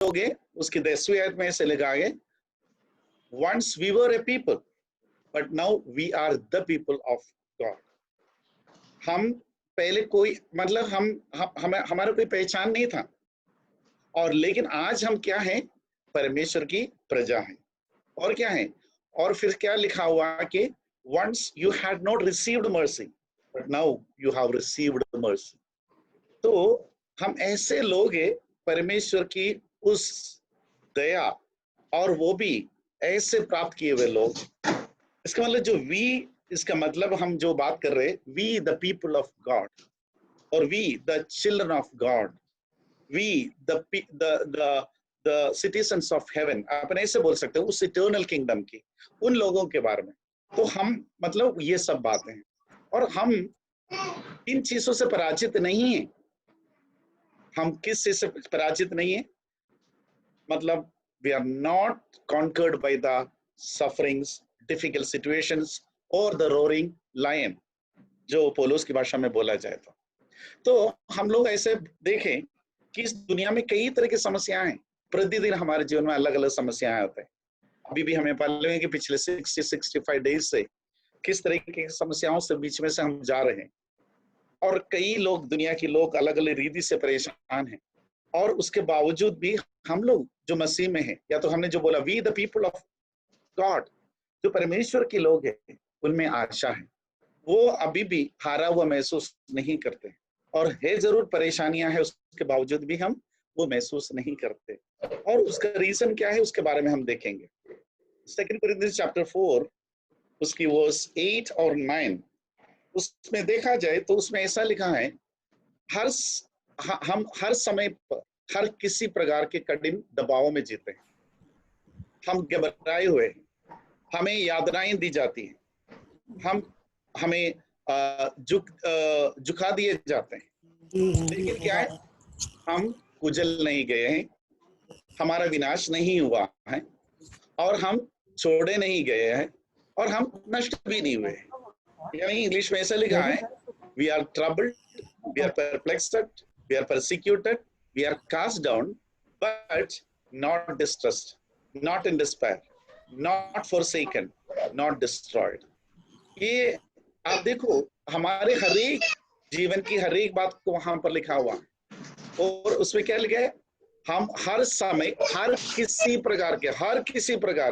लोगे उसकी 10वीं आयत में ऐसे लिखा है, once we were a people but now we are the people of God. हम पहले कोई मतलब हमें हमारा कोई पहचान नहीं था, और लेकिन आज हम क्या हैं? परमेश्वर की प्रजा हैं। और क्या है? और फिर क्या लिखा हुआ कि once you had not received mercy but now you have received mercy. तो हम ऐसे लोग हैं, परमेश्वर की उस दया, और वो भी ऐसे प्राप्त किए हुए लोग। इसका मतलब जो वी, इसका मतलब हम जो बात कर रहे हैं, we the people of God, और we the children of God, we the citizens of heaven, अपन ऐसे बोल सकते हैं, उस इटर्नल किंगडम की उन लोगों के बारे में। तो हम मतलब ये सब बातें हैं, और हम इन चीजों से पराजित नहीं है। हम किस चीज से पराजित नहीं है? मतलब we are not conquered by the sufferings, difficult situations or the roaring lion, जो पौलुस की भाषा में बोला जाए तो हम लोग ऐसे देखें कि इस दुनिया में कई तरह की समस्याएं हैं। प्रतिदिन हमारे जीवन में अलग अलग समस्याएं आते हैं। अभी भी हमें मालूम है कि पिछले 60-65 डेज से किस तरह की समस्याओं से बीच में से हम जा रहे हैं, और कई लोग, दुनिया के लोग अलग अलग रीति से परेशान हैं, और उसके बावजूद भी हम लोग जो मसीह में हैं, या तो हमने जो बोला we the people of God, जो परमेश्वर के लोग हैं, उनमें आशा है। वो अभी भी हारा हुआ महसूस नहीं करते, और है जरूर परेशानियां हैं, उसके बावजूद भी हम वो महसूस नहीं करते। और उसका रीजन क्या है, उसके बारे में हम देखेंगे। 2 कोरिन्थियंस चैप्टर 4 उसकी वर्स 8 और 9, उसमें देखा जाए तो उसमें ऐसा लिखा है, हम हर समय पर हर किसी प्रकार के कठिन दबावों में जीते हैं। हम घबराए हुए हैं, हमें यातनाएं दी जाती हैं, हमें झुका दिए जाते हैं, लेकिन क्या है? हम कुचल नहीं गए हैं, हमारा विनाश नहीं हुआ है, और हम छोड़े नहीं गए हैं, और हम नष्ट भी नहीं हुए। यानी इंग्लिश में ऐसा लिखा है, we are troubled, we are perplexed, we are persecuted, we are cast down, but not distressed, not in despair, not forsaken, not destroyed. ये आप देखो, हमारे हर एक जीवन की हर एक बात को वहां पर लिखा हुआ है, और उसमें क्या लिखा है? हम हर समय हर किसी प्रकार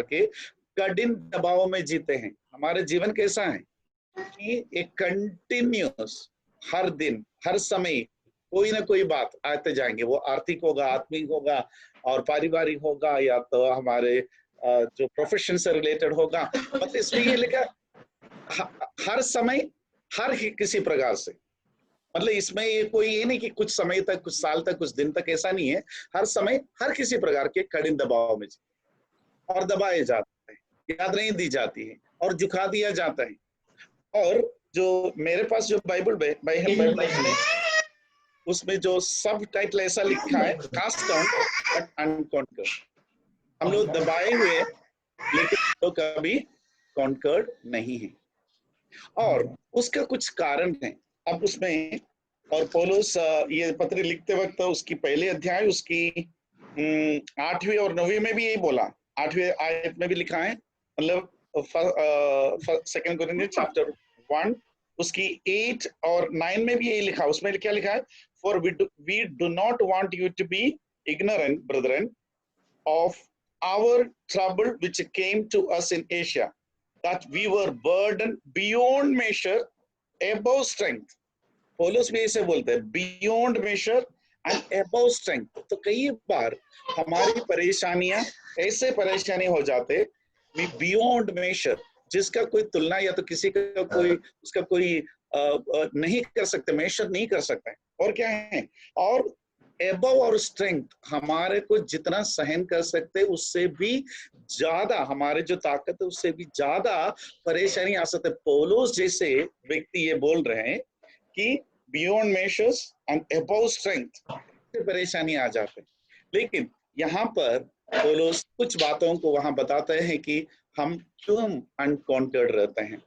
के कठिन दबाव में जीते हैं। हमारे जीवन कैसा है कि एक कंटिन्यूअस, हर दिन हर समय कोई ना कोई बात आते जाएंगे। वो आर्थिक होगा, आत्मिक होगा, और पारिवारिक होगा, या तो हमारे जो प्रोफेशन से रिलेटेड होगा। मतलब इसमें ये लिखा हर समय हर किसी प्रकार से, मतलब इसमें ये कोई ये नहीं कि कुछ समय तक, कुछ साल तक, कुछ दिन तक, ऐसा नहीं है। हर समय हर किसी प्रकार के कठिन दबाव में और दबाए जाते हैं, यातनाएं दी जाती है, और झुका दिया जाता है। और जो मेरे पास जो बाइबल है, उसमें जो सब टाइटल ऐसा लिखा है, कास्ट डाउन बट अनकॉन्कर्ड। हम लोग दबाए हुए, लेकिन तो कभी कॉन्कर्ड नहीं है, और उसका कुछ कारण है। अब उसमें, और पौलुस ये पत्र लिखते वक्त उसकी पहले अध्याय उसकी 8वीं और 9वीं में भी यही बोला। 8वीं आयत में भी लिखा है, मतलब 2 कोरिन्थियंस चैप्टर 1 उसकी 8 और 9 में भी यही लिखा। उसमें क्या लिखा है? For we do not want you to be ignorant brethren of our trouble which came to us in Asia, that we were burdened beyond measure, above strength. पौलुस भी ऐसे बोलते हैं, beyond measure and above strength। तो कई बार हमारी परेशानियां ऐसे परेशानी हो जाते beyond measure, जिसका कोई तुलना या तो किसी का कोई उसका कोई नहीं कर सकते, मेजर नहीं कर सकते। और क्या है? और एबव और स्ट्रेंथ, हमारे को जितना सहन कर सकते उससे भी ज्यादा, हमारे जो ताकत है उससे भी ज्यादा परेशानी आ सकते। पौलुस जैसे व्यक्ति ये बोल रहे हैं कि beyond measures and above strength परेशानी आ जाते। लेकिन यहाँ पर पौलुस कुछ बातों को वहां बताते हैं कि हम क्यों अनकॉन्कर्ड रहते हैं,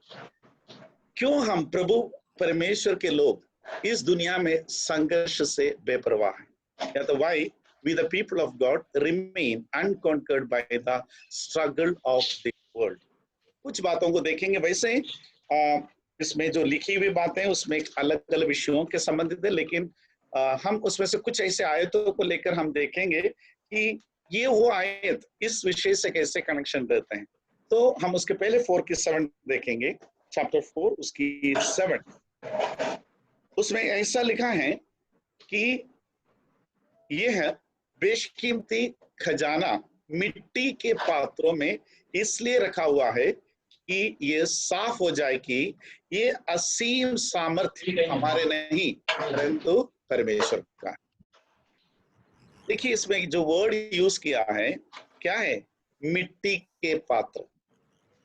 क्यों हम प्रभु परमेश्वर के लोग इस दुनिया में संघर्ष से बेपरवाह हैं, या तो Y we the people of God remain unconquered by the struggle of the world. कुछ बातों को देखेंगे। वैसे इसमें जो लिखी हुई बातें उसमें अलग अलग विषयों के संबंधित है, लेकिन हम उसमें से कुछ ऐसे आयतों को लेकर हम देखेंगे कि ये वो आयत इस विषय से कैसे कनेक्शन रहते हैं। तो हम उसके पहले 4 की 7 देखेंगे, चैप्टर 4 उसकी 7। उसमें ऐसा लिखा है कि यह बेशकीमती खजाना मिट्टी के पात्रों में इसलिए रखा हुआ है कि ये साफ हो जाए कि ये असीम सामर्थ्य हमारे नहीं परंतु परमेश्वर का। देखिए इसमें जो वर्ड यूज किया है क्या है, मिट्टी के पात्र।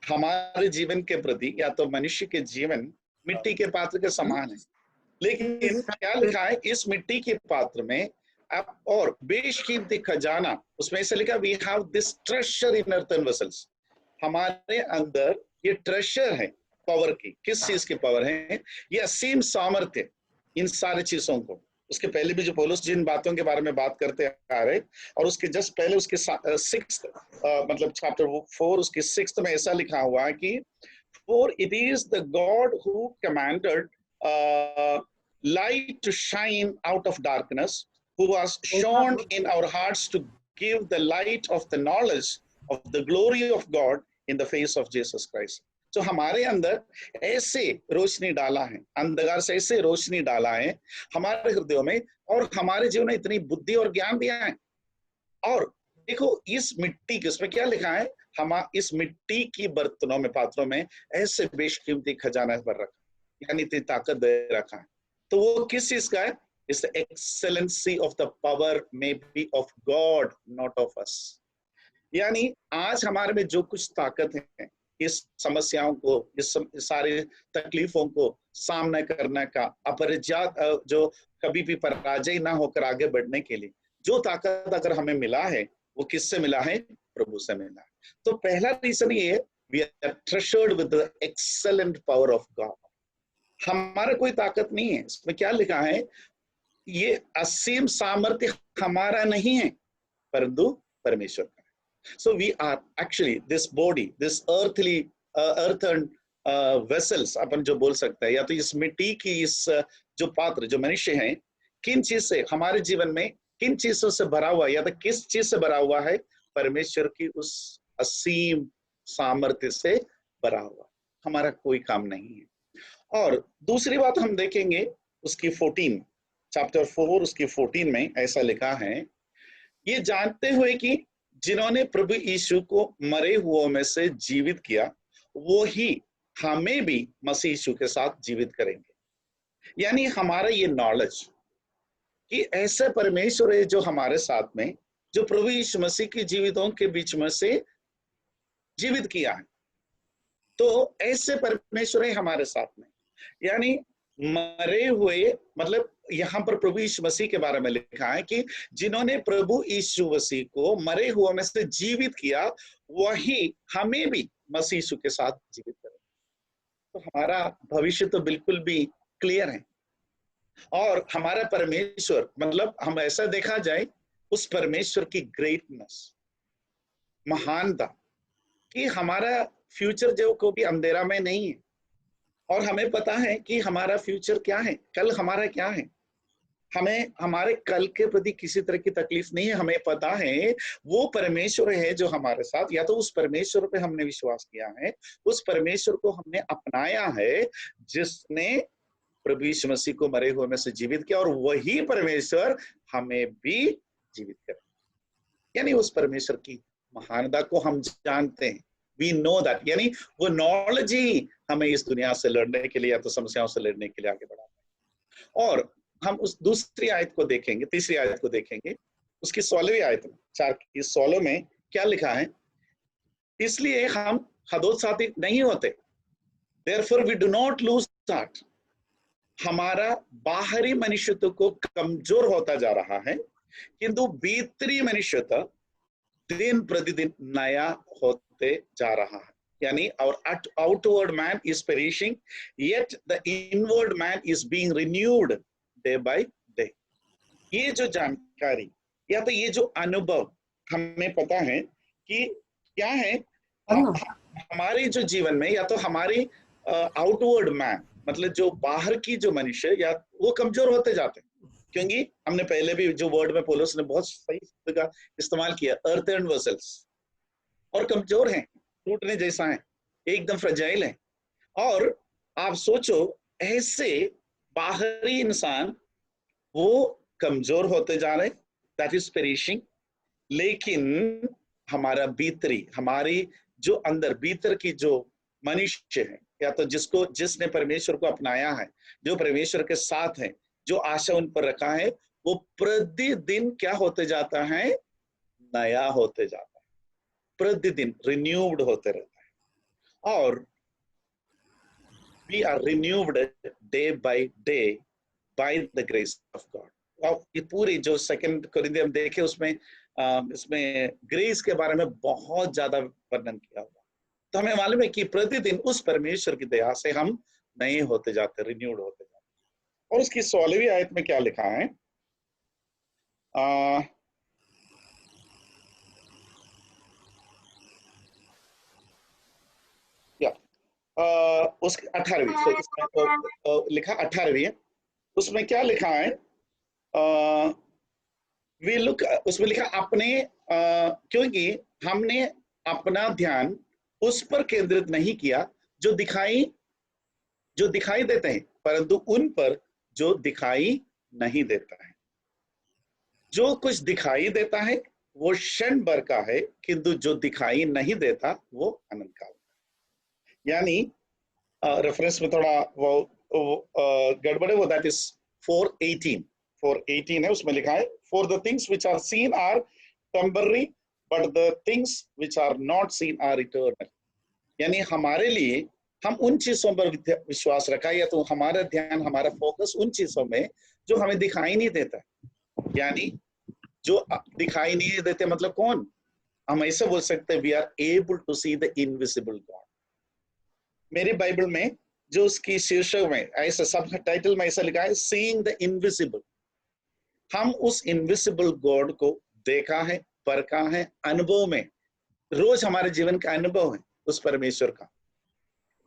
हमारे जीवन के प्रति या तो मनुष्य के जीवन मिट्टी के पात्र के समान है, लेकिन क्या लिखा है इस मिट्टी के पात्र में और बेशकीमती खजाना, उसमें ऐसे लिखा we have this treasure in earthen vessels. हमारे अंदर ये ट्रेजर है पावर की। किस चीज की पावर है? ये असीम सामर्थ्य इन सारी चीजों को। उसके पहले भी जो पौलुस जिन बातों के बारे में बात करते आ रहे, और उसके जस्ट पहले उसके 6 मतलब चैप्टर 4 उसके 6 में ऐसा लिखा हुआ है कि for it is the God who commanded light to shine out of darkness, who was shone in our hearts to give the light of the knowledge of the glory of God in the face of Jesus Christ. तो हमारे अंदर ऐसे रोशनी डाला है, अंधकार से ऐसे रोशनी डाला है हमारे हृदयों में, और हमारे जीवन में इतनी बुद्धि और ज्ञान दिया है। और देखो इस मिट्टी के, उसमें क्या लिखा है, हम इस मिट्टी की बर्तनों में, पात्रों में ऐसे बेशकीमती खजाना भर रखा, यानी इतनी ताकत दे रखा है। तो वो किस चीज का है? It's the excellency of the power may be of God not of us. यानी आज हमारे में जो कुछ ताकत है इस समस्याओं को, इस सारे तकलीफों को सामना करने का, अपरिजात जो कभी भी पराजय ना होकर आगे बढ़ने के लिए जो ताकत अगर हमें मिला है वो किससे मिला है? प्रभु से मिला है। तो पहला रीजन ये है, we are treasured with the excellent power of God. हमारा कोई ताकत नहीं है। इसमें क्या लिखा है, ये असीम सामर्थ्य हमारा नहीं है परंतु परमेश्वर का। So we are actually this body, this earthen vessels अपन जो बोल सकते हैं, या तो इस मिट्टी की इस जो पात्र, जो मनुष्य हैं, किन चीज से हमारे जीवन में किन चीजों से भरा हुआ है, या तो किस चीज से भरा हुआ है? परमेश्वर की उस असीम सामर्थ्य से भरा हुआ। हमारा कोई काम नहीं है। और दूसरी बात हम देखेंगे उसकी 14, चैप्टर 4 उसकी 14 में ऐसा लिखा है, ये जानते हुए कि जिन्होंने प्रभु यीशु को मरे हुओं में से जीवित किया वो ही हमें भी मसीह यीशु के साथ जीवित करेंगे। यानी हमारा ये नॉलेज कि ऐसे परमेश्वर है जो हमारे साथ में, जो प्रभु यीशु मसीह की जीवितों के बीच में से जीवित किया है, तो ऐसे परमेश्वर है हमारे साथ में। यानी मरे हुए, मतलब यहाँ पर प्रभु यीशु मसीह के बारे में लिखा है कि जिन्होंने प्रभु यीशु मसीह को मरे हुए में से जीवित किया वही हमें भी मसीह यीशु के साथ जीवित करें। तो हमारा भविष्य तो बिल्कुल भी क्लियर है। और हमारा परमेश्वर, मतलब हम ऐसा देखा जाए उस परमेश्वर की ग्रेटनेस, महानता, कि हमारा फ्यूचर जो को भी अंधेरा में नहीं है, और हमें पता है कि हमारा फ्यूचर क्या है, कल हमारा क्या है। हमें हमारे कल के प्रति किसी तरह की तकलीफ नहीं है। हमें पता है वो परमेश्वर है जो हमारे साथ, या तो उस परमेश्वर पे हमने विश्वास किया है, उस परमेश्वर को हमने अपनाया है जिसने प्रभु यीशु मसीह को मरे हुए में से जीवित किया, और वही परमेश्वर हमें भी जीवित करे। यानी उस परमेश्वर की महानता को हम जानते हैं, वी नो दैट। यानी वो नॉलेज ही हमें इस दुनिया से लड़ने के लिए या तो समस्याओं से लड़ने के लिए आगे बढ़ाता है। और हम उस दूसरी आयत को देखेंगे, तीसरी आयत को देखेंगे, उसकी 16वीं आयत में, 4 की 16 में क्या लिखा है, इसलिए हम हतोत्साहित नहीं होते, therefore we do not lose heart। हमारा बाहरी मनुष्यत्व को कमजोर होता जा रहा है, किंतु भीतरी मनुष्यत्व दिन प्रतिदिन नया होते जा रहा है। यानी our outward man is perishing, yet the inward man is being renewed day by day। ये जो जानकारी या तो ये जो अनुभव हमें पता है कि क्या है, हमारे जो जीवन में या तो हमारी आउटवर्ड मैन, मतलब जो बाहर की जो मनुष्य, या वो कमजोर होते जाते हैं, क्योंकि हमने पहले भी जो वर्ड में पौलुस ने बहुत सही शब्द का इस्तेमाल किया, अर्थ एंड वेसल्स, और कमजोर हैं, टूटने जैसा है, एकदम फ्रेजाइल है। और आप सोचो, ऐसे बाहरी इंसान वो कमजोर होते जा रहे, दैट इज पेरिशिंग, लेकिन हमारा भीतरी, हमारी जो अंदर भीतर की जो मनुष्य है, या तो जिसने परमेश्वर को अपनाया है, जो परमेश्वर के साथ है, जो आशा उन पर रखा है, वो प्रतिदिन क्या होते जाता है, नया होते जाता है, प्रतिदिन रिन्यूड होते रहता है। और we are renewed day by day by the grace of God. और ये पूरी जो सेकंड कोरिन्थियन हम देखे उसमें इसमें ग्रेस के बारे में बहुत ज्यादा वर्णन किया हुआ। तो हमें मालूम है कि प्रतिदिन उस परमेश्वर की दया से हम नए होते जाते, रिन्यूड होते जाते। और उसकी 16वीं आयत में क्या लिखा है, या उसकी 18वीं लिखा, 18वीं है, उसमें क्या लिखा है, वी लुक, उसमें लिखा अपने, क्योंकि हमने अपना ध्यान उस पर केंद्रित नहीं किया जो दिखाई देते हैं, परंतु उन पर जो दिखाई नहीं देता है। जो कुछ दिखाई देता है वो क्षण भर का है, किंतु जो दिखाई नहीं देता वो अनंत काल का। यानी रेफरेंस में थोड़ा वो गड़बड़ है, वो दैट इज 4:18 है, उसमें लिखा है, for the things which are seen are temporary but the things which are not seen are eternal. यानी हमारे लिए हम उन चीजों पर विश्वास रखा, या तो हमारा ध्यान, हमारा फोकस उन चीजों में जो हमें दिखाई नहीं देता। यानी जो दिखाई नहीं देते मतलब कौन, हम ऐसे बोल सकते हैं, we are able to see the invisible God. मेरी बाइबल में जो उसकी शीर्षक में ऐसा सब टाइटल में ऐसा लिखा है, सीइंग द इनविजिबल। हम उस इनविजिबल गॉड को देखा है, परखा है, अनुभव में, रोज हमारे जीवन का अनुभव है उस परमेश्वर का।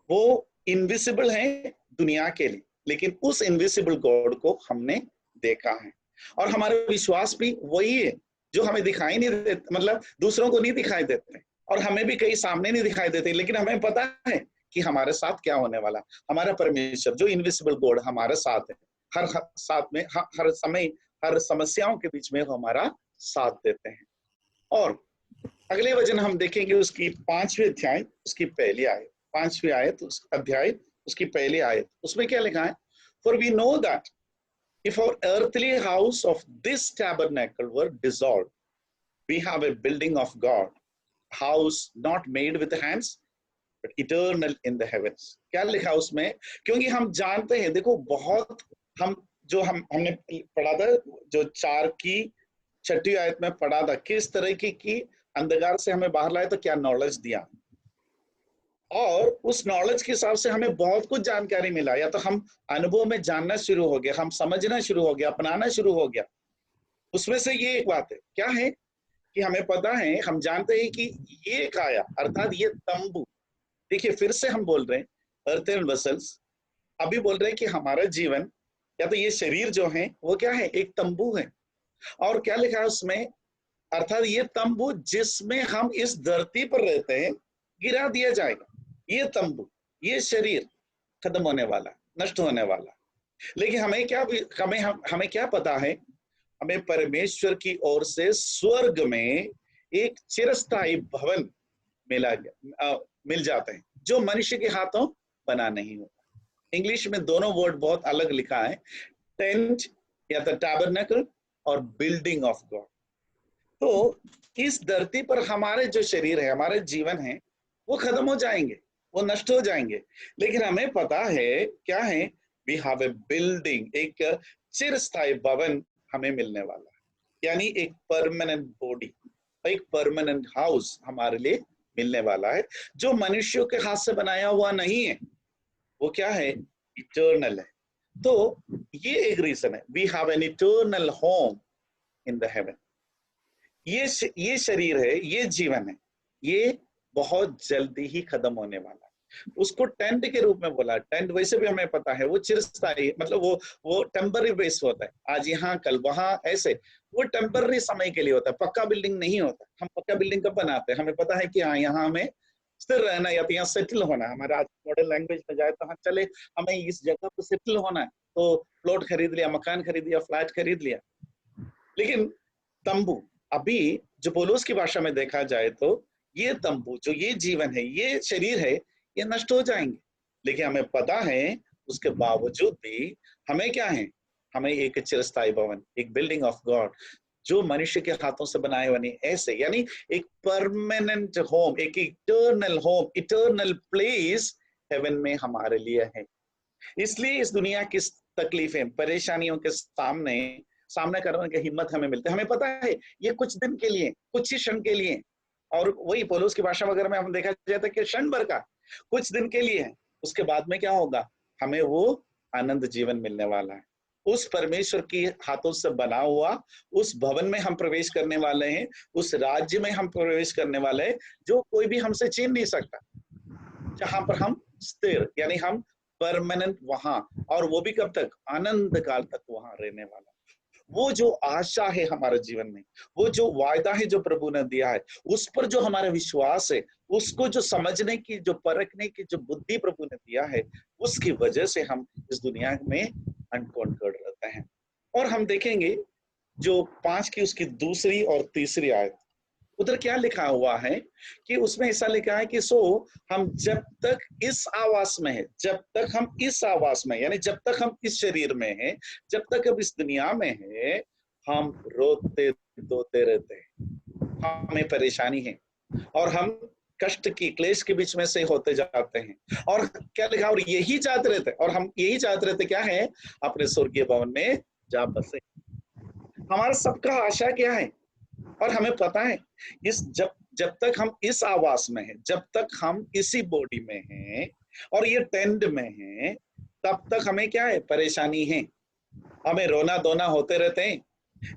वो इनविजिबल है दुनिया के लिए, लेकिन उस इनविजिबल गॉड को हमने देखा है। और हमारा विश्वास भी वही है जो हमें दिखाई नहीं देते, मतलब दूसरों को नहीं दिखाई देते, और हमें भी कहीं सामने नहीं दिखाई देते, लेकिन हमें पता है कि हमारे साथ क्या होने वाला। हमारा परमेश्वर जो इनविजिबल गॉड हमारे साथ है, हर साथ में, हर समय, हर समस्याओं के बीच में हमारा साथ देते हैं। और अगले वचन हम देखेंगे, उसकी 5वीं अध्याय, उसकी पहली आयत, 5वीं आयत उस अध्याय उसकी पहली आयत, उसमें क्या लिखा है, for we know that if our earthly house of this tabernacle were dissolved, we have a building of God, house not made with hands but eternal in the heavens। क्या लिखा उसमें, क्योंकि हम जानते हैं, देखो बहुत हमने पढ़ा था, जो 4 की 6वीं आयत में पढ़ा था, किस तरह की अंधकार से हमें बाहर लाए, तो क्या नॉलेज दिया, और उस नॉलेज के हिसाब से हमें बहुत कुछ जानकारी मिला, या तो हम अनुभव में जानना शुरू हो गया, हम समझना शुरू हो गया, अपनाना शुरू हो गया। उसमें से ये एक बात है, क्या है कि हमें पता है, हम जानते हैं कि ये काया अर्थात ये तंबू, देखिए फिर से हम बोल रहे हैं अर्थ एंड वेसल्स, अभी बोल रहे हैं कि हमारा जीवन या तो ये शरीर जो है वो क्या है, एक तंबू है। और क्या लिखा है उसमें, अर्थात ये तंबू जिसमें हम इस धरती पर रहते हैं गिरा दिया जाएगा। ये तंबू, ये शरीर खत्म होने वाला, नष्ट होने वाला, लेकिन हमें क्या पता है, हमें परमेश्वर की ओर से स्वर्ग में एक चिरस्थायी भवन मिल जाते हैं, जो मनुष्य के हाथों बना नहीं होता। इंग्लिश में दोनों वर्ड बहुत अलग लिखा है, टेंट या द टैबरनेकल और बिल्डिंग ऑफ गॉड। तो इस धरती पर हमारे जो शरीर है, हमारे जीवन है, वो खत्म हो जाएंगे, वो नष्ट हो जाएंगे, लेकिन हमें पता है क्या है, वी हैव ए बिल्डिंग, एक चिरस्थायी भवन हमें मिलने वाला है, यानी एक परमानेंट बॉडी, एक परमानेंट हाउस हमारे लिए मिलने वाला है, जो मनुष्यों के हाथ से बनाया हुआ नहीं है, वो क्या है, इटर्नल है। तो ये एक रीजन है, we have an eternal home in the heaven. ये शरीर है, ये जीवन है, ये बहुत जल्दी ही खत्म होने वाला है। उसको टेंट के रूप में बोला। टेंट वैसे भी हमें पता है वो चिरस्थायी, मतलब वो टेम्पररी बेस होता है, आज यहाँ कल वहां, ऐसे वो टेम्पररी समय के लिए होता है, पक्का बिल्डिंग नहीं होता। हम पक्का बिल्डिंग कब बनाते हैं? हमें पता है कि हाँ यहाँ हमें स्थिर रहना या तो यहाँ सेटल होना है। हमारे आज मॉडर्न लैंग्वेज में जाए तो हाँ चले हमें इस जगह पर सेटल होना है, तो प्लॉट खरीद लिया, मकान खरीद लिया, फ्लैट खरीद लिया। लेकिन तंबू, अभी जो पौलुस की भाषा में देखा जाए तो ये तंबू, जो ये जीवन है, ये शरीर है, ये नष्ट हो जाएंगे। लेकिन हमें पता है उसके बावजूद भी हमें क्या है? हमें एक चिरस्थायी भवन, एक बिल्डिंग ऑफ गॉड, जो मनुष्य के हाथों से बनाए हुए नहीं, ऐसे यानी एक परमानेंट होम, एक eternal home, eternal place heaven में हमारे लिए है। इसलिए इस दुनिया की तकलीफें, परेशानियों के सामना करने की हिम्मत हमें मिलती है। हमें पता है ये कुछ दिन के लिए, कुछ ही क्षण के लिए, और वही पौलुस की भाषा वगैरह में हम देखा जाता है कि क्षण भर का, कुछ दिन के लिए है। उसके बाद में क्या होगा? हमें वो आनंद जीवन मिलने वाला है। उस परमेश्वर की हाथों से बना हुआ उस भवन में हम प्रवेश करने वाले हैं, उस राज्य में हम प्रवेश करने वाले हैं जो कोई भी हमसे छीन नहीं सकता, जहां पर हम स्थिर यानी हम परमानेंट वहां, और वो भी कब तक? आनंद काल तक वहां रहने वाला। वो जो आशा है हमारे जीवन में, वो जो वायदा है जो प्रभु ने दिया है, उस पर जो हमारा विश्वास है, उसको जो समझने की, जो परखने की जो बुद्धि प्रभु ने दिया है, उसकी वजह से हम इस दुनिया में अनकॉन्कर्ड रहते हैं। और हम देखेंगे जो 5 की उसकी दूसरी और तीसरी आयत, उधर क्या लिखा हुआ है कि उसमें ऐसा लिखा है कि सो हम जब तक इस आवास में है, जब तक हम इस आवास में, यानी जब तक हम इस शरीर में हैं, जब तक हम इस दुनिया में हैं, हम रोते धोते रहते हैं, हमें परेशानी है, और हम कष्ट की, क्लेश के बीच में से होते जाते हैं। और क्या लिखा? और यही चाहते रहते, और हम यही चाहते रहते क्या है? अपने स्वर्गीय भवन में जा बसे। हमारा सबका आशा क्या है? और हमें पता है इस जब जब तक हम इस आवास में हैं, जब तक हम इसी बॉडी में हैं और ये टेंट में हैं, तब तक हमें क्या है? परेशानी है, हमें रोना धोना होते रहते हैं।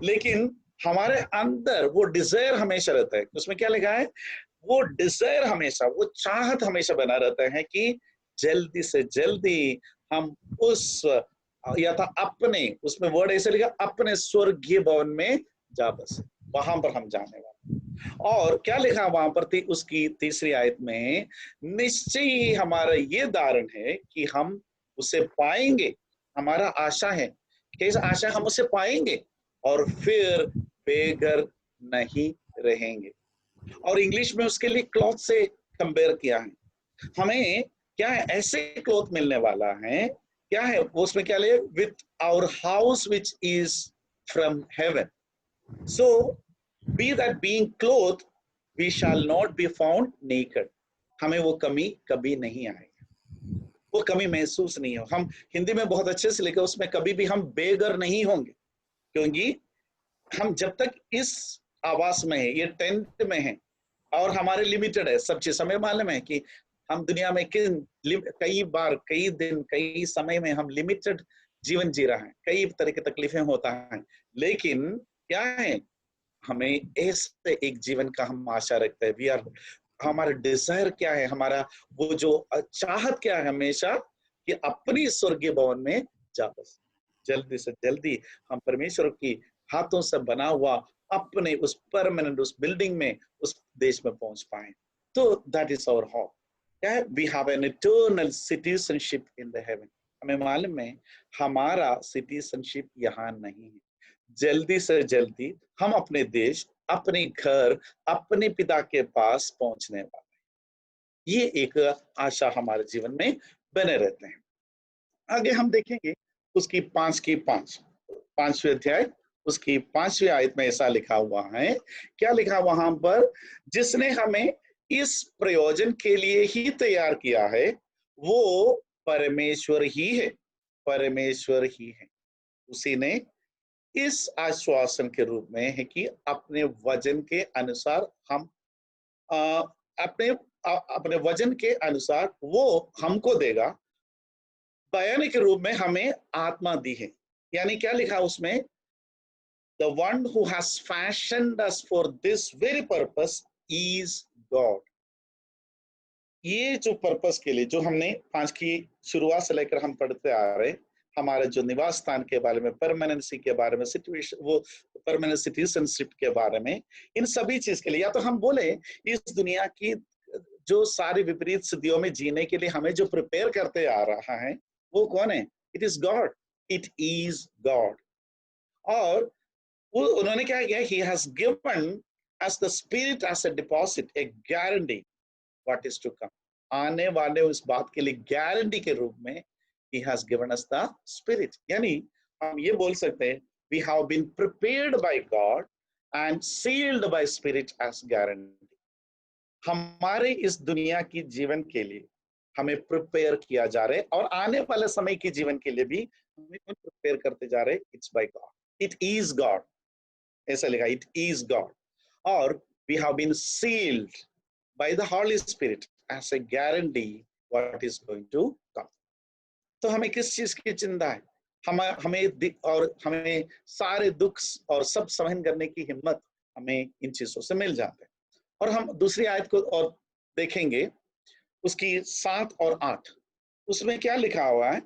लेकिन हमारे अंदर वो डिजायर हमेशा रहता है। उसमें क्या लिखा है? वो डिजायर हमेशा, वो चाहत हमेशा बना रहता है कि जल्दी से जल्दी हम उस, या था अपने, उसमें वर्ड ऐसे लिखा, अपने स्वर्गीय भवन में जा बसे, वहां पर हम जाने वाले। और क्या लिखा वहां पर थी उसकी तीसरी आयत में? निश्चय ही हमारा ये धारण है कि हम उसे पाएंगे। हमारा आशा है, कैसा आशा? हम उसे पाएंगे और फिर बेघर नहीं रहेंगे। और इंग्लिश में उसके लिए क्लॉथ से कंपेयर किया है। हमें क्या है? ऐसे क्लॉथ मिलने वाला है, क्या है वो? उसमें क्या ले? With our house which is from heaven, so be that being cloth we shall not be found naked. हमें वो कमी कभी नहीं आएगी, वो कमी महसूस नहीं हो। हम हिंदी में बहुत अच्छे से लिखे, उसमें कभी भी हम बेघर नहीं होंगे, क्योंकि हम जब तक इस आवास में है, ये टेंट में है, और हमारे लिमिटेड है सब चीज। हमें मालूम है कि हम दुनिया में कई बार, कई दिन, कई समय में हम लिमिटेड जीवन जी रहा है, कई तरह की तकलीफें होता है। लेकिन क्या है? हमें ऐसे एक जीवन का हम आशा रखते हैं। वी आर, हमारा डिजायर क्या है? हमारा वो जो चाहत क्या है हमेशा? कि अपनी स्वर्गीय भवन में जा बस, जल्दी से जल्दी हम परमेश्वर की हाथों से बना हुआ अपने उस परमानेंट उस बिल्डिंग में, उस देश में पहुंच पाए। तो दैट इज आवर होप। क्या है? We have an eternal citizenship in the heaven. हमें मालूम है हमारा सिटीजनशिप यहाँ नहीं है। जल्दी से जल्दी हम अपने देश, अपने घर, अपने पिता के पास पहुंचने वाले, ये एक आशा हमारे जीवन में बने रहते हैं। आगे हम देखेंगे उसकी 5वीं अध्याय, उसकी 5वीं आयत में ऐसा लिखा हुआ है। क्या लिखा वहां पर? जिसने हमें इस प्रयोजन के लिए ही तैयार किया है, वो परमेश्वर ही है, परमेश्वर ही है। उसी ने इस आश्वासन के रूप में है कि अपने वजन के अनुसार हम अपने अपने वजन के अनुसार वो हमको देगा, बयान के रूप में हमें आत्मा दी है। यानी क्या लिखा उसमें? The one who has fashioned us for this very purpose is God. ये जो पर्पस के लिए जो हमने 5 की शुरुआत से लेकर हम पढ़ते आ रहे, हमारे जो निवास स्थान के बारे में, परमानेंसी के बारे में, सिचुएशन, वो परमानेंट सिटीजनशिप के बारे में, इन सभी चीज के लिए, या तो हम बोले इस दुनिया की जो सारी विपरीत स्थितियों में जीने के लिए हमें जो प्रिपेयर करते आ रहा है, वो कौन है? It is God. It is God. और उन्होंने क्या किया? He has given as the spirit as a deposit, a guarantee what is to come. आने वाले उस बात के लिए गारंटी के रूप में He has given us the spirit. यानी हम ये बोल सकते हैं we have been prepared by God and sealed by spirit as guarantee. हमारे इस दुनिया की जीवन के लिए हमें प्रिपेयर किया जा रहा है, और आने वाले समय के जीवन के लिए भी हमें प्रिपेयर करते जा रहे हैं. It's by God. It is God. ऐसा लिखा, इट इज गॉड. और we have been sealed by the Holy Spirit as a guarantee what is going to come. तो हमें किस चीज की चिंता है? हमें सारे दुख और सब सहन करने की हिम्मत हमें इन चीजों से मिल जाते हैं. और हम दूसरी आयत को और देखेंगे, उसकी 7 और 8. उसमें क्या लिखा हुआ है?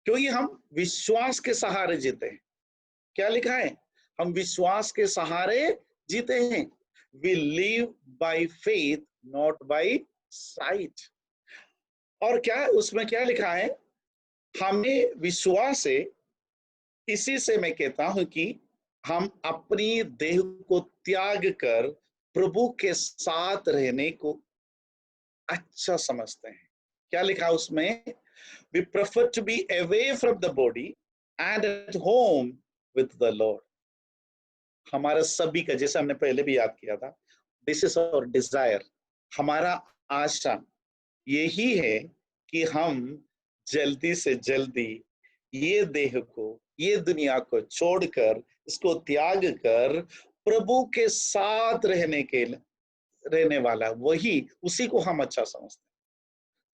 क्योंकि हम विश्वास के सहारे जीते हैं. क्या लिखा है? हम विश्वास के सहारे जीते हैं. We live by faith, not by sight. और क्या उसमें क्या लिखा है? हमें विश्वास है, इसी से मैं कहता हूं कि हम अपनी देह को त्याग कर प्रभु के साथ रहने को अच्छा समझते हैं. क्या लिखा उसमें? We prefer to be away from the body and at home with the Lord. हमारा सभी का, जैसे हमने पहले भी याद किया था, दिस इज आवर डिजायर. हमारा आशा यही है कि हम जल्दी से जल्दी ये देह को, ये दुनिया को छोड़कर, इसको त्याग कर प्रभु के साथ रहने वाला वही, उसी को हम अच्छा समझते हैं.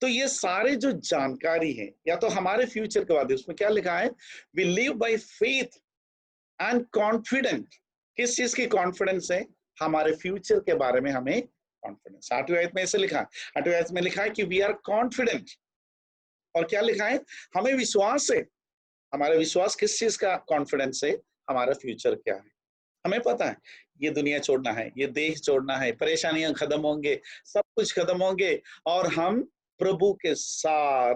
तो ये सारे जो जानकारी है, या तो हमारे फ्यूचर के बाद, उसमें क्या लिखा है? We live by faith and confident. किस चीज की कॉन्फिडेंस है? हमारे फ्यूचर के बारे में हमें कॉन्फिडेंस. 8वीं आयत में ऐसे लिखा है, 8वीं आयत में लिखा है कि वी आर कॉन्फिडेंट. और क्या लिखा है? हमें विश्वास है. हमारा विश्वास किस चीज का कॉन्फिडेंस है? हमारा फ्यूचर क्या है. हमें पता है ये दुनिया छोड़ना है, ये देश छोड़ना है, परेशानियां खत्म होंगे, सब कुछ खत्म होंगे, और हम प्रभु के साथ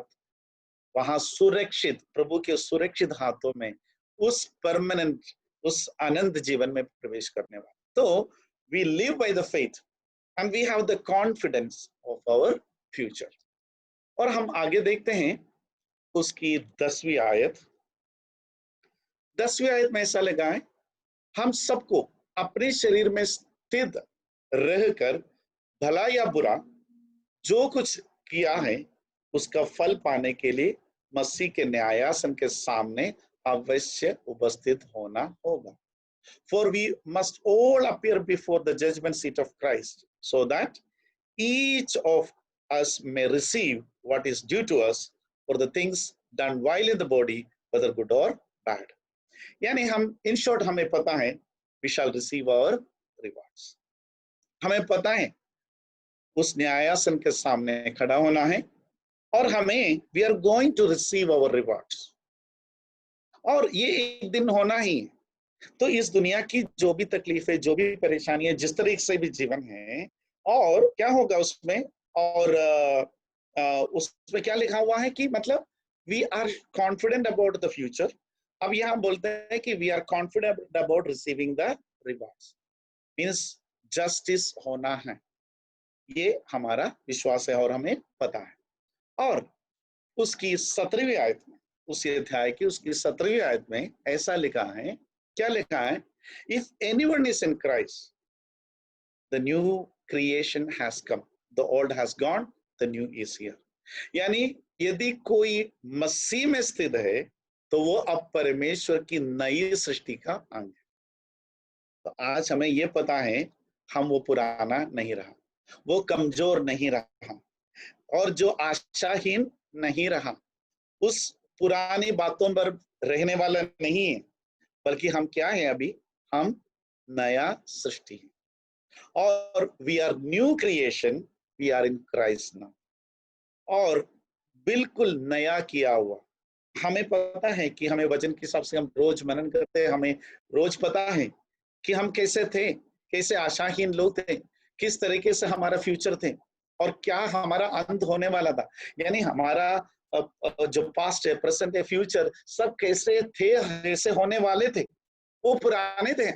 वहां सुरक्षित, प्रभु के सुरक्षित हाथों में उस परमानेंट, उस अनंत जीवन में प्रवेश करने वाले. तो we live by the faith and we have the confidence of our future. और हम आगे देखते हैं उसकी 10वीं आयत. 10वीं आयत में ऐसा लगा है, हम सबको अपने शरीर में स्थित रहकर भला या बुरा जो कुछ किया है उसका फल पाने के लिए मसीह के न्यायासन के सामने अवश्य उपस्थित होना होगा. For we must all appear before the judgment seat of Christ, so that each of us may receive what is due to us for the things done while in the body, whether good or bad. यानी हम, in short, हमें पता है we shall receive our rewards. हमें पता है उस न्यायासन के सामने खड़ा होना है, और हमें we are going to receive our rewards. और ये एक दिन होना ही है. तो इस दुनिया की जो भी तकलीफें, जो भी परेशानी है, जिस तरीके से भी जीवन है, और क्या होगा उसमें, और उसमें क्या लिखा हुआ है कि मतलब we are confident about the future. अब यहाँ बोलते हैं कि we are confident about receiving the rewards, means justice होना है. ये हमारा विश्वास है और हमें पता है. और उसकी 17वीं आयत में, उसी अध्याय की उसकी 17वीं आयत में ऐसा लिखा है. क्या लिखा है? If anyone is in Christ, the new creation has come. The old has gone, the new is here. यानी यदि कोई मसीह में स्थित है तो वो अब परमेश्वर की नई सृष्टि का अंग है. तो आज हमें ये पता है हम वो पुराना नहीं रहा, वो कमजोर नहीं रहा, और जो आशाहीन नहीं रहा, उस पुरानी बातों पर रहने वाला नहीं है, बल्कि हम क्या है? अभी हम नया सृष्टि हैं और we are new creation, we are in Christ now. और बिल्कुल नया किया हुआ। हमें पता है कि हमें वचन के हिसाब से हम रोज मनन करते हैं, हमें रोज पता है कि हम कैसे थे, कैसे आशाहीन लोग थे, किस तरीके से हमारा फ्यूचर थे और क्या हमारा अंत होने वाला था। यानी हमारा जो पास्ट है, प्रेजेंट है, फ्यूचर सब कैसे थे, कैसे होने वाले थे, वो पुराने थे।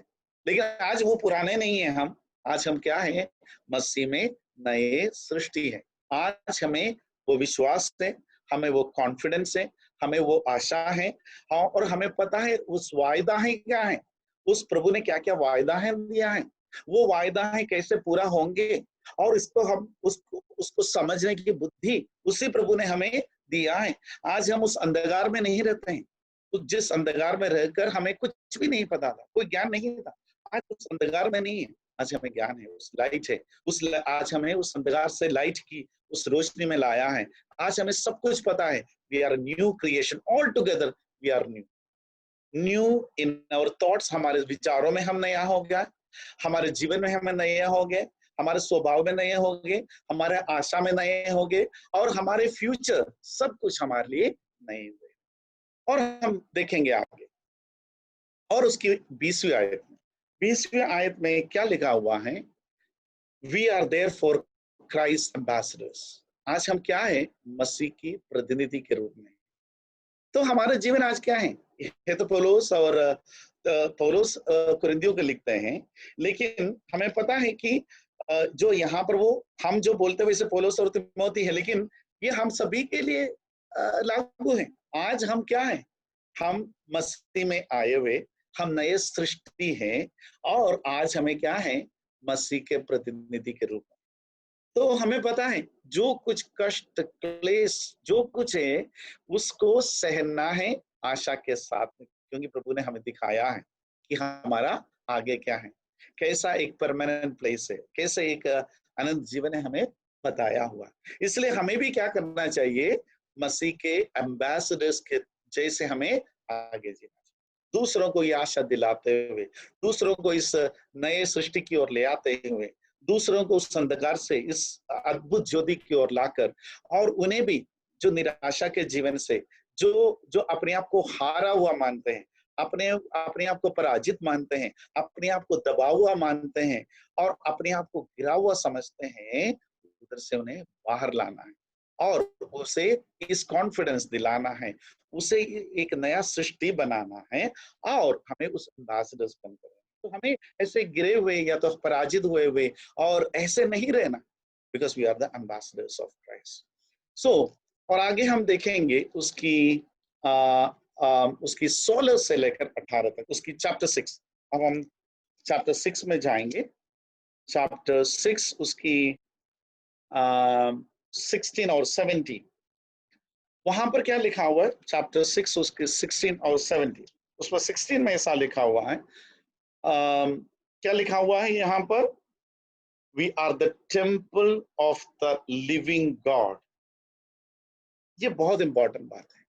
लेकिन आज वो पुराने नहीं है। हम आज हम क्या है, मसीह में नए सृष्टि है। आज हमें वो विश्वास है, हमें वो कॉन्फिडेंस है, हमें वो आशा है। हाँ, और हमें पता है उस वायदा है क्या है, उस प्रभु ने क्या क्या वायदा है दिया है, वो वायदा है कैसे पूरा होंगे। और इसको हम उसको उसको समझने की बुद्धि उसी प्रभु ने हमें दिया है। आज हम उस अंधकार में नहीं रहते हैं। तो जिस अंधकार में रहकर हमें कुछ भी नहीं पता था, कोई ज्ञान नहीं था, आज उस अंधकार में नहीं है। आज हमें ज्ञान है, उस लाइट है, आज हमें उस अंधकार से लाइट की उस रोशनी में लाया है। आज हमें सब कुछ पता है। We are new creation all together. We are new new in our thoughts. हमारे विचारों में हम नया हो गया, हमारे जीवन में हम नए हो गए, हमारे स्वभाव में नए हो गए, हमारे आशा में नए हो गए, और हमारे फ्यूचर सब कुछ हमारे लिए नए हुए। और हम देखेंगे आगे। और उसकी 20वीं आयत में क्या लिखा हुआ है, we are there for Christ ambassadors. आज हम क्या है, मसीह की प्रतिनिधि के रूप में। तो हमारा जीवन आज क्या है, ये तो पौलुस और पौलुस कुरिन्थियों को लिखते हैं। लेकिन हमें पता है कि जो यहाँ पर वो हम जो बोलते हैं वैसे पौलुस और तिमोथी है, लेकिन ये हम सभी के लिए लागू है। आज हम क्या है, हम मसीह में आए हुए, हम नए सृष्टि हैं। और आज हमें क्या है, मसीह के प्रतिनिधि के रूप में। तो हमें पता है जो कुछ कष्ट क्लेश जो कुछ है उसको सहना है आशा के साथ में, क्योंकि प्रभु ने हमें दिखाया है कि हमारा आगे क्या है, कैसा एक परमानेंट प्लेस है, कैसे एक अनंत जीवन है, हमें बताया हुआ। इसलिए हमें भी क्या करना चाहिए, मसीह के एम्बेसडर्स के जैसे हमें आगे जीना चाहिए, दूसरों को ये आशा दिलाते हुए, दूसरों को इस नए सृष्टि की ओर ले आते हुए, दूसरों को उस अंधकार से इस अद्भुत ज्योति की ओर लाकर, और उन्हें भी जो निराशा के जीवन से, जो जो अपने आप को हारा हुआ मानते हैं, अपने अपने आप को पराजित मानते हैं, अपने आप को दबा हुआ मानते हैं और अपने आप को गिरा हुआ समझते हैं, उधर से उन्हें बाहर लाना है और उसे इस कॉन्फिडेंस दिलाना है, उसे एक नया सृष्टि बनाना है और हमें उस एम्बेसडर्स बनकर, तो हमें ऐसे गिरे हुए या तो पराजित हुए हुए और ऐसे नहीं रहना, because we are the ambassadors of Christ. So और आगे हम देखेंगे उसकी उसकी 16 से लेकर 18 तक, उसकी चैप्टर 6। अब हम चैप्टर 6 में जाएंगे। चैप्टर 6 उसकी 16 और 17, वहां पर क्या लिखा हुआ है, चैप्टर 6 उसके 16 और 17। उसमें 16 में ऐसा लिखा हुआ है, क्या लिखा हुआ है यहाँ पर, we are the temple of the living God. ये बहुत इंपॉर्टेंट बात है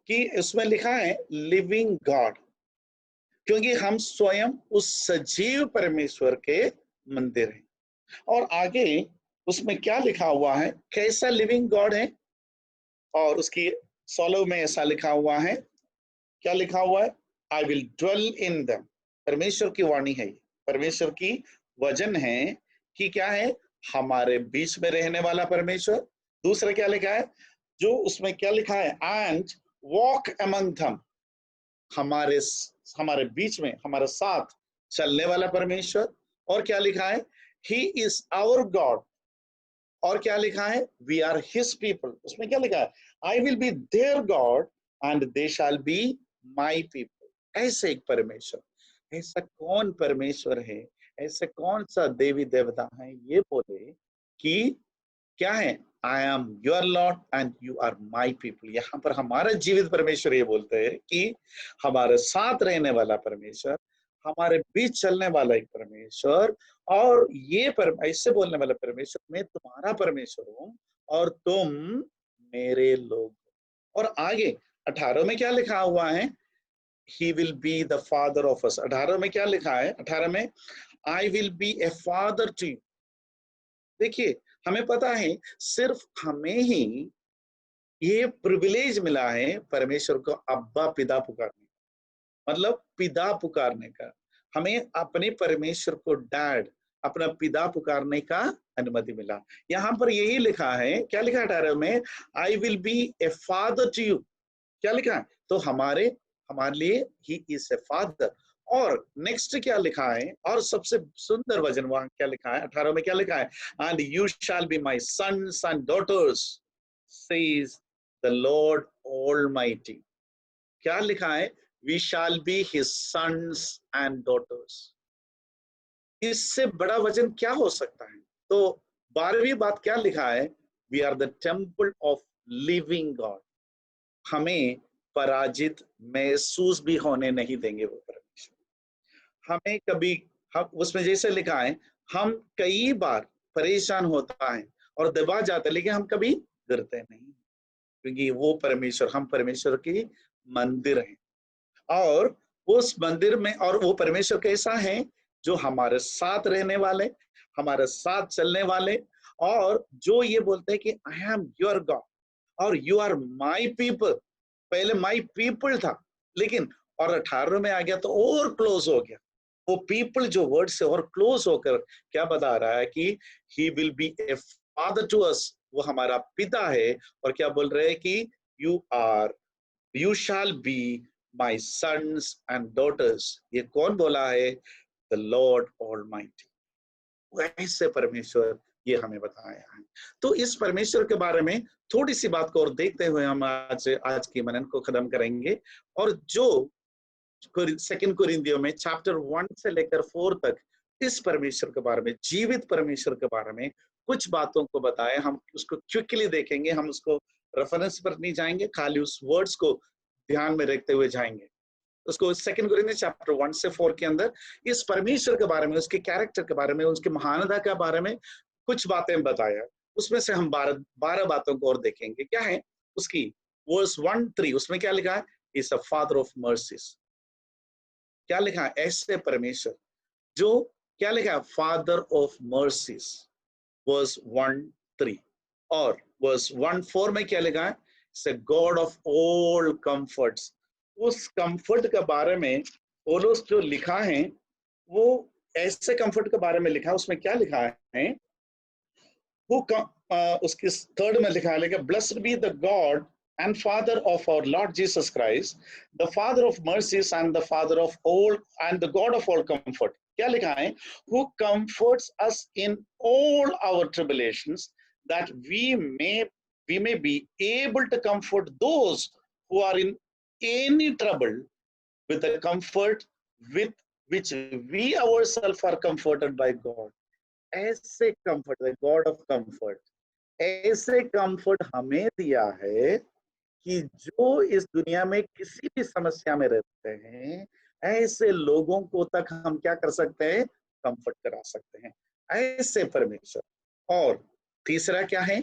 कि इसमें लिखा है लिविंग गॉड, क्योंकि हम स्वयं उस सजीव परमेश्वर के मंदिर हैं। और आगे उसमें क्या लिखा हुआ है, कैसा लिविंग गॉड है, और उसकी 16 में ऐसा लिखा हुआ है, क्या लिखा हुआ है, I will dwell in them. परमेश्वर की वाणी है, परमेश्वर की वचन है कि क्या है, हमारे बीच में रहने वाला परमेश्वर। दूसरा क्या लिखा है, जो उसमें क्या लिखा है, एंड वॉक अमंग थम, हमारे हमारे बीच में हमारे साथ चलने वाला परमेश्वर। और क्या लिखा है, ही इज आवर गॉड। और क्या लिखा है, वी आर हिज पीपल। उसमें क्या लिखा है, I will be their God and they shall be my people. ऐसे एक परमेश्वर, ऐसा कौन परमेश्वर है, ऐसे कौन सा देवी देवता है ये बोले कि क्या है, I am your Lord and you are my people. यहाँ पर हमारा जीवित परमेश्वर ये बोलते हैं कि हमारे साथ रहने वाला परमेश्वर, हमारे बीच चलने वाला एक परमेश्वर, और ये ऐसे बोलने वाला परमेश्वर, मैं तुम्हारा परमेश्वर हूं और तुम मेरे लोग। और आगे 18 में क्या लिखा हुआ है, he will be the father of us. 18 में क्या लिखा है? 18 में I will be a father to you. देखिए, हमें पता है सिर्फ हमें ही ये प्रिविलेज मिला है परमेश्वर को अब्बा पिता पुकारने, मतलब पिता पुकारने का। हमें अपने परमेश्वर को डैड, अपना पिता पुकारने का अनुमति मिला। यहाँ पर यही लिखा है, क्या लिखा है 18 में? I will be a father to you. क्या लिखा है? तो हमारे लिए ही इज ए फादर। और नेक्स्ट क्या लिखा है? और सबसे सुंदर वचन वहां क्या लिखा है? 18 में क्या लिखा है? And you shall be my sons and daughters says the Lord Almighty. क्या लिखा है? We shall be his sons and daughters. इससे बड़ा वचन क्या हो सकता है? तो 12वीं बात क्या लिखा है? We are the temple of living God. हमें पराजित महसूस भी होने नहीं देंगे वो परमेश्वर। हमें कभी, हम उसमें जैसे लिखा है, हम कई बार परेशान होता है और दबा जाता है, लेकिन हम कभी गिरते नहीं, क्योंकि वो परमेश्वर, हम परमेश्वर की मंदिर हैं। और उस मंदिर में, और वो परमेश्वर कैसा है? जो हमारे साथ रहने वाले, हमारे साथ चलने वाले, और जो ये बोलते हैं कि आई एम योर गॉड और यू आर माई पीपल। पहले माई पीपल था, लेकिन और 18 में आ गया तो और क्लोज हो गया। वो पीपल जो वर्ड से और क्लोज होकर क्या बता रहा है कि he will be a father to us, वो हमारा पिता है। और क्या बोल रहे हैं कि you shall be my sons and daughters. ये कौन बोला है? The Lord Almighty. ऐसे परमेश्वर ये हमें बताया है। तो इस परमेश्वर के बारे में थोड़ी सी बात को और देखते हुए हम आज की मनन को खत्म करेंगे। और जो 2 कुरिन्थियों में चैप्टर 1 से लेकर 4 तक इस परमेश्वर के बारे में, जीवित परमेश्वर के बारे में कुछ बातों को बताया, हम उसको क्विकली देखेंगे। हम उसको रेफरेंस पर नहीं जाएंगे, खाली उस वर्ड्स को ध्यान में रखते हुए जाएंगे। उसको 2 कुरिन्थियों चैप्टर 1 से 4 के अंदर इस परमेश्वर के बारे में, उसके कैरेक्टर के बारे में, उसकी महानता के बारे में कुछ बातें बताया। उसमें से हम 12 बातों को और देखेंगे। क्या है उसकी? वर्स 1-3 उसमें क्या लिखा है? Is a father of mercies. क्या लिखा है? ऐसे परमेश्वर जो, क्या लिखा है? Father of mercies, verse 1-3। और वर्स 1-4 में क्या लिखा है? It's a God of all comforts. उस कंफर्ट के बारे में पौलुस जो लिखा है, वो ऐसे कंफर्ट के बारे में लिखा है। उसमें क्या लिखा है? who उसकी 3rd में लिखा है, blessed be the God and Father of our Lord Jesus Christ, the Father of mercies and the Father of all and the God of all comfort. क्या लिखा है? Who comforts us in all our tribulations, that we may be able to comfort those who are in any trouble with the comfort with which we ourselves are comforted by God. ऐसे comfort, the God of comfort, ऐसे comfort हमें दिया है कि जो इस दुनिया में किसी भी समस्या में रहते हैं, ऐसे लोगों को तक हम क्या कर सकते हैं? कंफर्ट करा सकते हैं। ऐसे परमेश्वर। और तीसरा क्या है?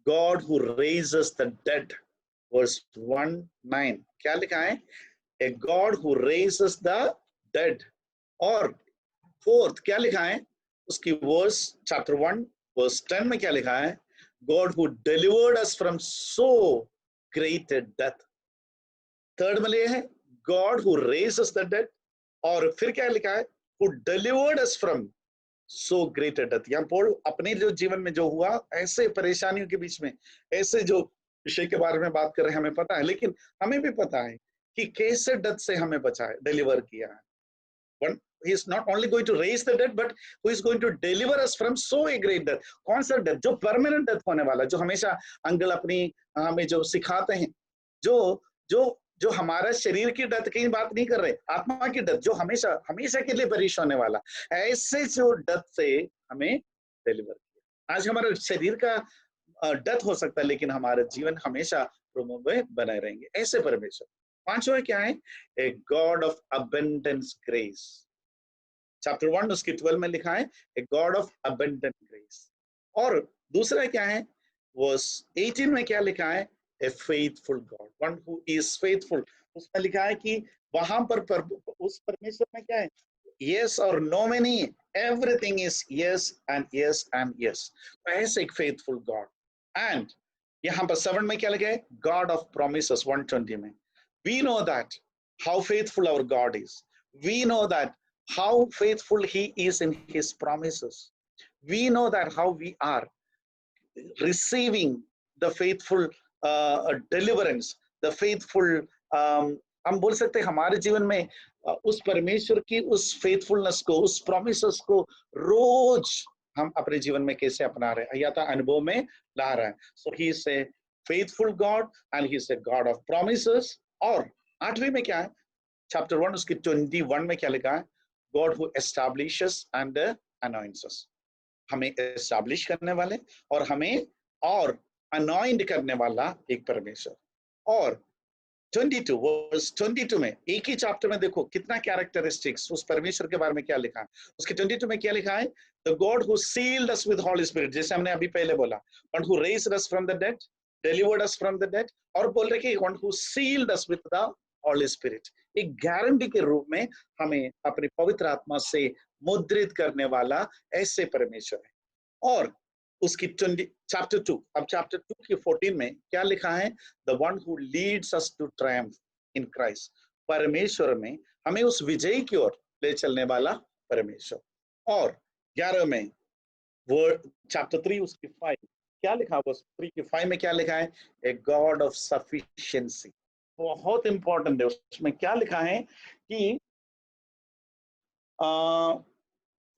God who raises the dead, verse 1-9। क्या लिखा है? A God who raises the dead. और 4th क्या लिखा है? उसकी वर्स चैप्टर 1 वर्स 10 में क्या लिखा है? God who delivered us from so great death. 3rd में ये है God who raises the dead. और फिर क्या लिखा है? Who delivered us from so great death. यहाँ पॉल अपने जो जीवन में जो हुआ, ऐसे परेशानियों के बीच में, ऐसे जो विषय के बारे में बात कर रहे हैं, हमें पता है। लेकिन हमें भी पता है कि कैसे डेथ से हमें बचाया, डिलीवर किया है। One, he is not only going to raise the dead, but who is going to deliver us from so a great death. कौन सा डेथ? जो परमानेंट डेथ होने वाला, जो हमेशा अंकल अपनी हमें जो सिखाते हैं, जो जो जो हमारा शरीर की डेथ की बात नहीं कर रहे, आत्मा की डेथ, जो हमेशा हमेशा के लिए पेरिश होने वाला, ऐसे जो डेथ से हमें डिलीवर किया। आज हमारे शरीर का डेथ हो सकता है, लेकिन हमारा जीवन हमेशा प्रभु में बने रहेंगे। ऐसे परमेश्वर। 5वां क्या है? A God of abundance grace. Chapter 1 उसकी 12 में लिखा है, a God of abundant grace. और दूसरा क्या है? वर्स 18 में क्या लिखा है? A faithful God, one who is faithful, उसमें लिखा है कि वहां पर उस परमेश्वर में क्या है, यस और नो में नहीं, everything is yes and yes and yes. ऐसे एक फेथफुल गॉड। एंड यहाँ पर 7 में क्या लिखा है, गॉड ऑफ प्रोमिसेस 120 में, we know that how faithful our God is, we know that how faithful he is in his promises. We know that how we are receiving the faithful deliverance, the faithful हम बोल सकते हैं हमारे जीवन में उस परमेश्वर की उस फेथफुलनेस को, उस प्रोमिसेस को रोज हम अपने जीवन में कैसे अपना रहे हैं या तो अनुभव में ला रहे हैं। So he is a faithful God and he is a God of promises. और 8वीं में क्या है, चैप्टर 1 उसकी 21 में क्या लिखा है, गॉड हु एस्टैब्लिशेस एंड अनॉइंट्स, हमें एस्टैब्लिश करने वाले और हमें और अनॉइंट करने वाला एक परमेश्वर। और 22 वर्स 22 में, एक ही चैप्टर में देखो कितना कैरेक्टरिस्टिक्स उस परमेश्वर के बारे में क्या लिखा है। उसके 22 में क्या लिखा है, the God who sealed us with Holy Spirit, जैसे हमने अभी पहले बोला, one who raised us from the dead, delivered us from the dead, और बोल रहे कि one who sealed us with the Holy Spirit, एक गारंटी के रूप में हमें अपनी पवित्र आत्मा से मुद्रित करने वाला ऐसे परमेश्वर है। और उसकी चैप्टर 2, अब चैप्टर 2 की 14 में क्या लिखा है, the one who leads us to triumph in Christ, परमेश्वर में हमें उस विजय की ओर ले चलने वाला परमेश्वर। और 11 में वर्ड चैप्टर 3 उसकी 5 क्या लिखा, बस 3 की 5 में क्या लिखा है, ए गॉड ऑफ सफिशिएंसी। बहुत इंपॉर्टेंट है, उसमें क्या लिखा है कि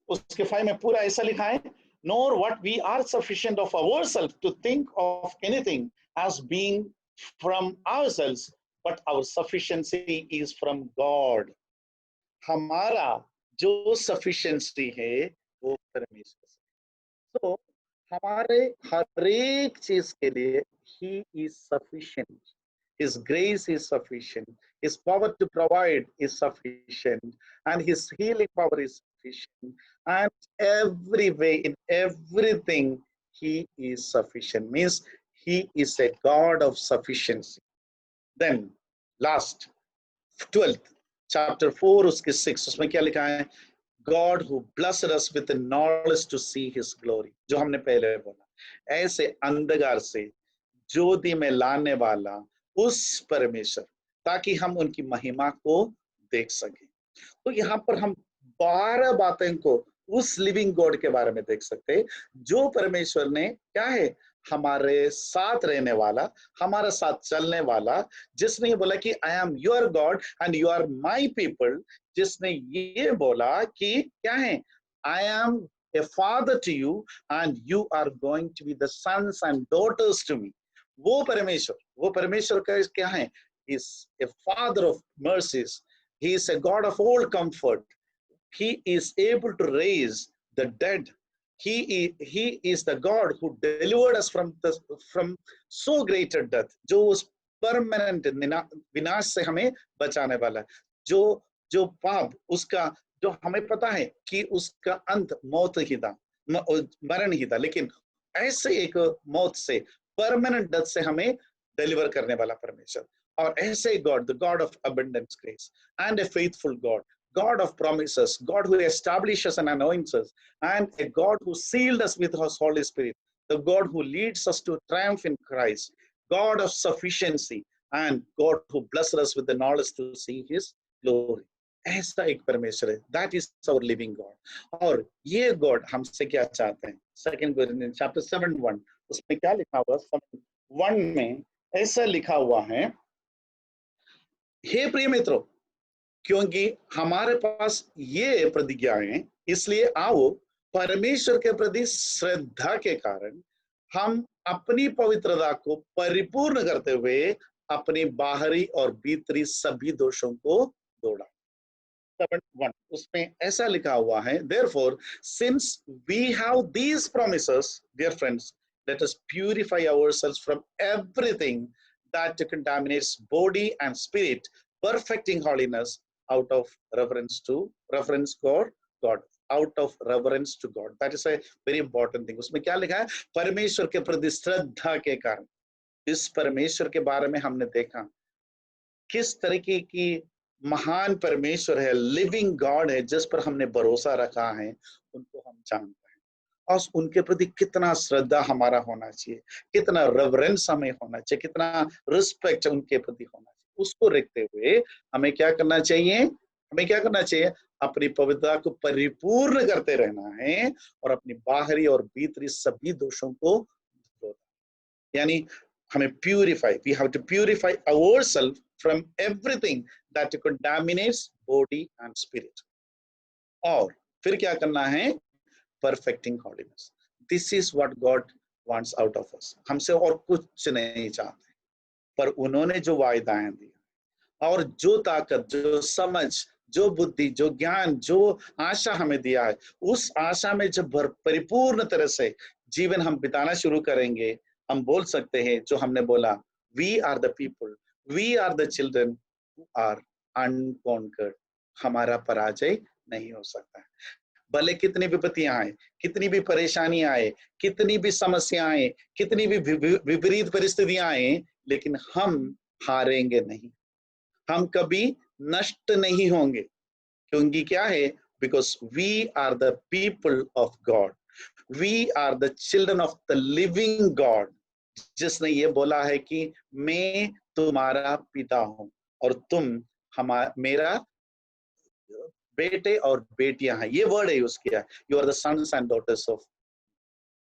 उसके 5 में पूरा ऐसा लिखा है, nor what we are sufficient of ourselves to think of anything as being from ourselves, but our sufficiency is from God. हमारा जो sufficiency है वो परमेश्वर से। तो हमारे हर एक चीज के लिए he is sufficient. His grace is sufficient. His power to provide is sufficient. And his healing power is sufficient. And every way, in everything, he is sufficient. Means he is a God of sufficiency. Then, last, 12th, chapter 4, उसके 6, उसमें क्या लिखा है? God who blessed us with the knowledge to see his glory. जो हमने पहले बोला, ऐसे अंधकार से ज्योति में लाने वाला उस परमेश्वर, ताकि हम उनकी महिमा को देख सकें। तो यहाँ पर हम 12 बातें को उस लिविंग गॉड के बारे में देख सकते हैं, जो परमेश्वर ने क्या है, हमारे साथ रहने वाला, हमारे साथ चलने वाला, जिसने ये बोला कि I am your God and you are my people, जिसने ये बोला कि क्या है, I am a father to you and you are going to be the sons and daughters to me. वो परमेश्वर का क्या है, is a father of mercies, he is a God of all comfort, he is able to raise the dead, he is the God who delivered us from so great a death, जो उस permanent विनाश से हमें बचाने वाला है, जो पाप उसका, जो हमें पता है कि उसका अंत मौत ही था, मरण ही था, लेकिन ऐसे एक मौत से, परमानेंट डेथ से हमें डिलीवर करने वाला परमेश्वर। और ऐसे God, the God of abundance grace and A faithful God, God of promises, God who establishes and anoints us, and a God who sealed us with His Holy Spirit, the God who leads us to triumph in Christ, God of sufficiency, and God who blesses us with the knowledge to see His glory. ऐसा एक परमेश्वर है, that is our living God। और ये God हमसे क्या चाहते हैं, 2 Corinthians chapter 7:1, उसमें क्या लिखा हुआ, 7:1 में ऐसा लिखा हुआ है, हे प्रिय मित्रों, क्योंकि हमारे पास ये प्रतिज्ञाएं, इसलिए आओ परमेश्वर के प्रति श्रद्धा के कारण हम अपनी पवित्रता को परिपूर्ण करते हुए अपनी बाहरी और भीतरी सभी दोषों को दौड़ा। 7:1 उसमें ऐसा लिखा हुआ है, therefore since we have these promises, dear friends, let us purify ourselves from everything that contaminates body and spirit, perfecting holiness out of reverence God, out of reverence to God. That is a very important thing. उसमें क्या लिखा है, परमेश्वर के प्रति श्रद्धा के कारण। इस परमेश्वर के बारे में हमने देखा किस तरीके की महान परमेश्वर है, लिविंग गॉड है, जिस पर हमने भरोसा रखा है, उनको हम जानते हैं। और उनके प्रति कितना श्रद्धा हमारा होना चाहिए, कितना रेवरेंस हमें होना चाहिए, कितना रिस्पेक्ट उनके प्रति होना चाहिए। उसको रखते हुए हमें क्या करना चाहिए? हमें क्या करना चाहिए? अपनी पवित्रता को परिपूर्ण करते रहना है और अपनी बाहरी और भीतरी सभी दोषों को यानी हमें purify, we have to purify ourself from everything that contaminates body and spirit. और फिर क्या करना है? Perfecting holiness. This is what God wants out of us. हमसे और कुछ नहीं चाहते, पर उन्होंने जो वायदाएं दी और जो ताकत, जो समझ, जो बुद्धि, जो ज्ञान, जो आशा हमें दिया है, उस आशा में जब परिपूर्ण तरह से जीवन हम बिताना शुरू करेंगे, हम बोल सकते हैं जो हमने बोला, we are the people, we are the children who are unconquered. हमारा पराजय नहीं हो सकता है। भले कितनी विपत्तियां आए, कितनी भी परेशानियां आए, कितनी भी समस्याएं आए, कितनी भी विपरीत परिस्थितियां आए, लेकिन हम हारेंगे नहीं, हम कभी नष्ट नहीं होंगे। क्योंकि क्या है? Because we are the people of God, we are the children of the living God, जिसने ये बोला है कि मैं तुम्हारा पिता हूं और तुम मेरा बेटे और बेटियां हैं। ये वर्ड है यूज किया, you are the sons and daughters of.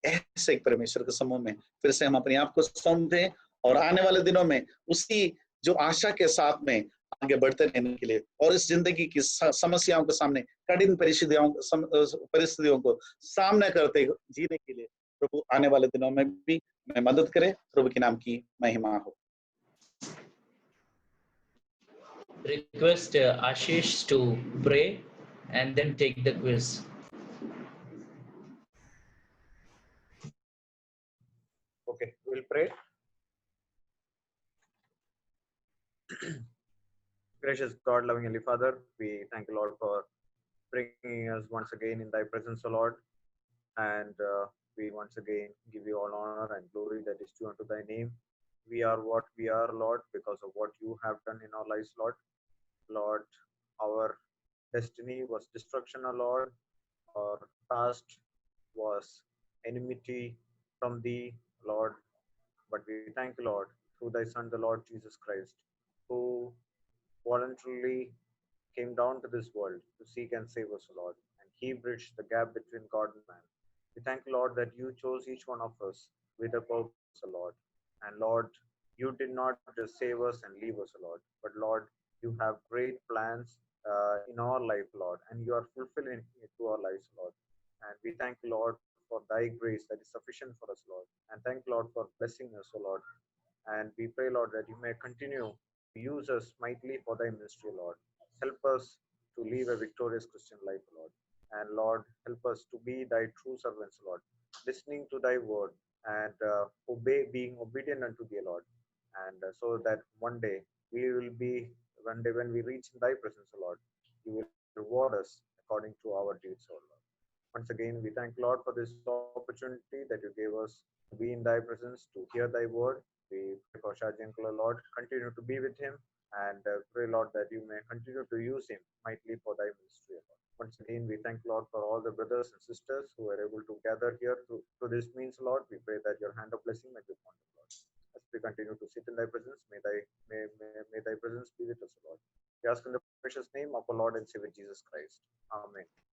ऐसे एक परमेश्वर के समूह में फिर से हम अपने आप को सौंपे और आने वाले दिनों में उसी जो आशा के साथ में आगे बढ़ते रहने के लिए और इस जिंदगी की समस्याओं के सामने, कठिन परिस्थितियों को सामना करते जीने के लिए प्रभु आने वाले दिनों में भी हमें मदद करे। प्रभु के नाम की महिमा हो। Request Ashish to pray and then take the quiz. Okay, we'll pray. Gracious God, loving Heavenly Father, we thank you, Lord, for bringing us once again in Thy presence, O Lord. And we once again give you all honor and glory that is due unto Thy name. We are what we are, Lord, because of what you have done in our lives, Lord. Lord, our destiny was destruction, O Lord. Our past was enmity from Thee, Lord. But we thank you, Lord, through Thy Son, the Lord Jesus Christ, who voluntarily came down to this world to seek and save us, Lord. And He bridged the gap between God and man. We thank you, Lord, that you chose each one of us with a purpose, Lord. And Lord, you did not just save us and leave us, Lord, but Lord, you have great plans in our life, Lord, and you are fulfilling it to our lives, Lord. And we thank you, Lord, for thy grace that is sufficient for us, Lord. And thank you, Lord, for blessing us, O Lord. And we pray, Lord, that you may continue to use us mightily for thy ministry, Lord. Help us to live a victorious Christian life, Lord. And Lord, help us to be thy true servants, Lord, listening to thy word and being obedient unto thee, Lord. And so that one day when we reach in thy presence, Lord, you will reward us according to our deeds, O Lord. Once again, we thank Lord for this opportunity that you gave us to be in thy presence, to hear thy word. We pray for Shajankula, Lord, continue to be with him and pray, Lord, that you may continue to use him mightily for thy ministry, Lord. Once again, we thank Lord for all the brothers and sisters who are able to gather here through this means, Lord. We pray that your hand of blessing may be upon them, Lord. As we continue to sit in thy presence, may thy presence be with us, Lord. We ask in the precious name of our Lord and Savior Jesus Christ. Amen.